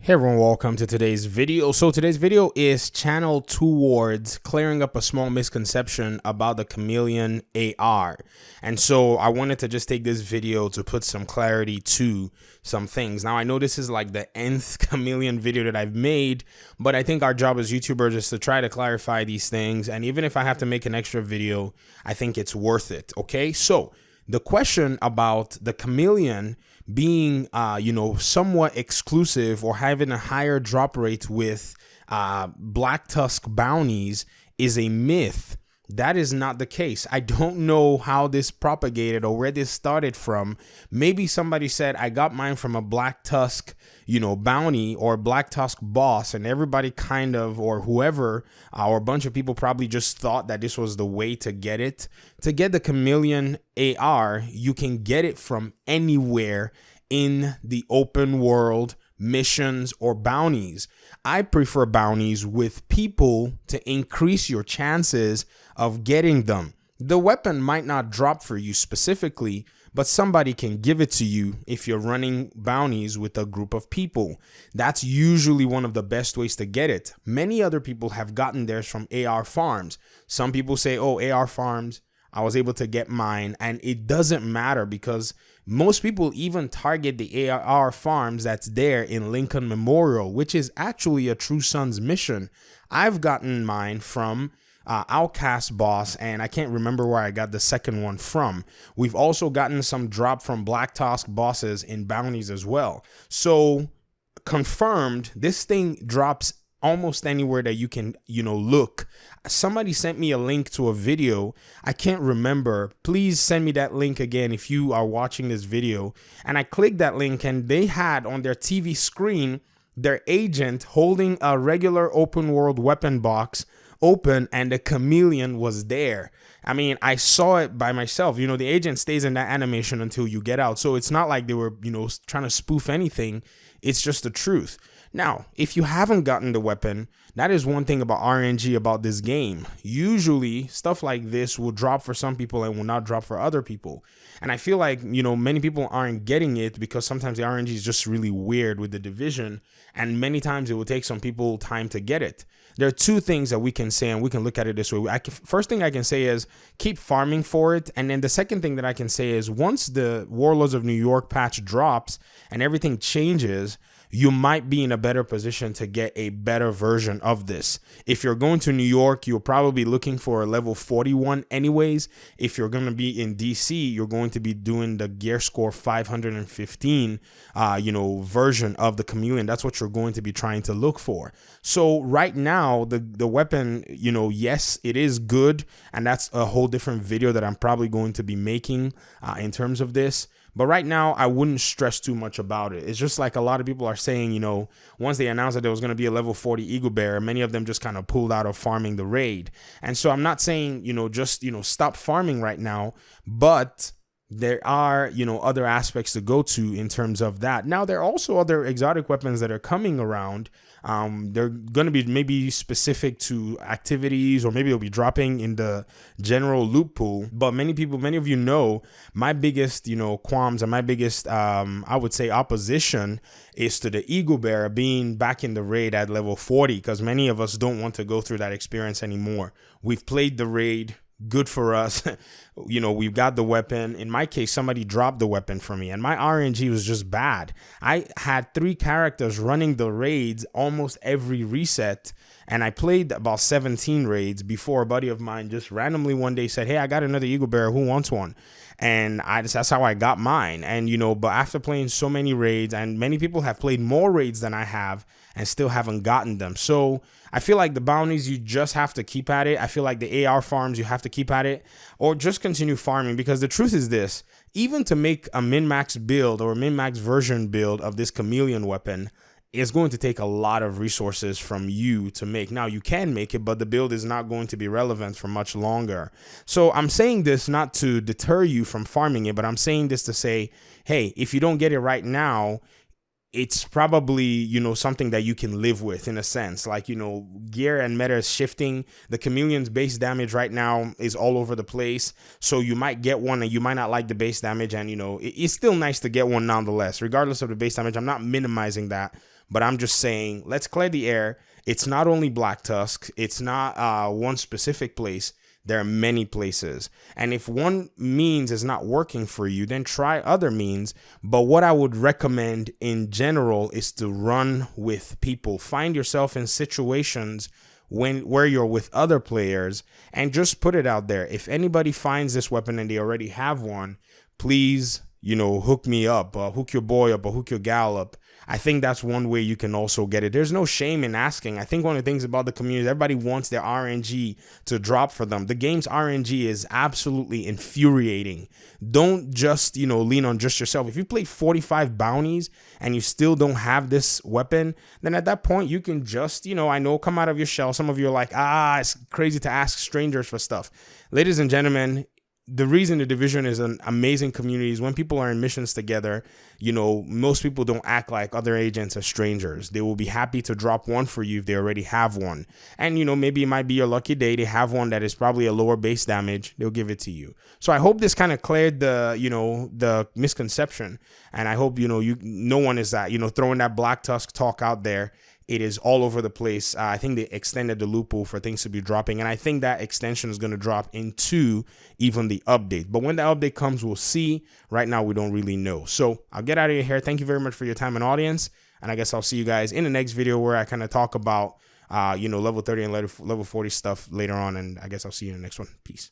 Hey everyone, welcome to today's video. So today's video is channeled towards clearing up a small misconception about the Chameleon AR. And so I wanted to just take this video to put some clarity to some things. Now I know this is like the nth Chameleon video that I've made, but I think our job as YouTubers is to try to clarify these things. And even if I have to make an extra video, I think it's worth it. Okay, so the question about the Chameleon being, somewhat exclusive or having a higher drop rate with black tusk bounties is a myth. That is not the case. I don't know how this propagated or where this started from. Maybe somebody said, I got mine from a black tusk, bounty or black tusk boss, and everybody kind of, or whoever, or a bunch of people probably just thought that this was the way to get it. To get the Chameleon AR, you can get it from anywhere in the open world, missions or bounties. I prefer bounties with people to increase your chances of getting them. The weapon might not drop for you specifically, but somebody can give it to you if you're running bounties with a group of people. That's usually one of the best ways to get it. Many other people have gotten theirs from AR farms. Some people say, oh, AR farms, I was able to get mine, and it doesn't matter because most people even target the AR farms that's there in Lincoln Memorial, which is actually a True Sons mission. I've gotten mine from Outcast boss, and I can't remember where I got the second one from. We've also gotten some drop from Black Tusk bosses in bounties as well. So confirmed, this thing drops almost anywhere that you can, look. Somebody sent me a link to a video. I can't remember. Please send me that link again if you are watching this video. And I clicked that link, and they had on their TV screen their agent holding a regular open world weapon box open, and the Chameleon was there. I mean, I saw it by myself. The agent stays in that animation until you get out. So it's not like they were, trying to spoof anything. It's just the truth. Now, if you haven't gotten the weapon, that is one thing about RNG about this game. Usually, stuff like this will drop for some people and will not drop for other people. And I feel like, many people aren't getting it because sometimes the RNG is just really weird with the division. And many times it will take some people time to get it. There are two things that we can say, and we can look at it this way. First thing I can say is keep farming for it. And then the second thing that I can say is once the Warlords of New York patch drops and everything changes, you might be in a better position to get a better version of this. If you're going to New York, you're probably looking for a level 41 anyways. If you're going to be in DC, you're going to be doing the gear score 515, version of the Chameleon. That's what you're going to be trying to look for. So right now, the weapon, yes, it is good. And that's a whole different video that I'm probably going to be making in terms of this. But right now, I wouldn't stress too much about it. It's just like a lot of people are saying, once they announced that there was going to be a level 40 Eagle Bear, many of them just kind of pulled out of farming the raid. And so I'm not saying, just, stop farming right now, but there are, other aspects to go to in terms of that. Now, there are also other exotic weapons that are coming around. They're going to be maybe specific to activities, or maybe they'll be dropping in the general loot pool. But many of you know, my biggest, qualms and my biggest, I would say opposition is to the Eagle Bear being back in the raid at level 40, because many of us don't want to go through that experience anymore. We've played the raid. Good for us. We've got the weapon. In my case, somebody dropped the weapon for me, and my RNG was just bad. I had 3 characters running the raids almost every reset, and I played about 17 raids before a buddy of mine just randomly one day said, hey, I got another Eagle Bear. Who wants one? And that's how I got mine. And, but after playing so many raids, and many people have played more raids than I have and still haven't gotten them. So I feel like the bounties, you just have to keep at it. I feel like the AR farms, you have to keep at it, or just continue farming, because the truth is this: even to make a min-max build or a min-max version build of this Chameleon weapon is going to take a lot of resources from you to make. Now, you can make it, but the build is not going to be relevant for much longer. So I'm saying this not to deter you from farming it, but I'm saying this to say, hey, if you don't get it right now, it's probably, something that you can live with in a sense. Like, gear and meta is shifting. The Chameleon's base damage right now is all over the place. So you might get one and you might not like the base damage. And, it's still nice to get one nonetheless, regardless of the base damage. I'm not minimizing that. but I'm just saying, let's clear the air. It's not only Black Tusk. It's not one specific place. There are many places. And if one means is not working for you, then try other means. But what I would recommend in general is to run with people. Find yourself in situations where you're with other players and just put it out there. If anybody finds this weapon and they already have one, please, hook me up, hook your boy up, or hook your gal up. I think that's one way you can also get it. There's no shame in asking. I think one of the things about the community, everybody wants their RNG to drop for them. The game's RNG is absolutely infuriating. Don't just, lean on just yourself. If you play 45 bounties and you still don't have this weapon, then at that point you can just, I know, come out of your shell. Some of you are like, it's crazy to ask strangers for stuff. Ladies and gentlemen, the reason the Division is an amazing community is when people are in missions together, most people don't act like other agents are strangers. They will be happy to drop one for you if they already have one. And, maybe it might be your lucky day. They have one that is probably a lower base damage. They'll give it to you. So I hope this kind of cleared the misconception. And I hope, no one is that, throwing that Black Tusk talk out there. It is all over the place. I think they extended the loophole for things to be dropping. And I think that extension is going to drop into even the update. But when the update comes, we'll see. Right now, we don't really know. So I'll get out of here. Thank you very much for your time and audience. And I guess I'll see you guys in the next video where I kind of talk about, level 30 and level 40 stuff later on. And I guess I'll see you in the next one. Peace.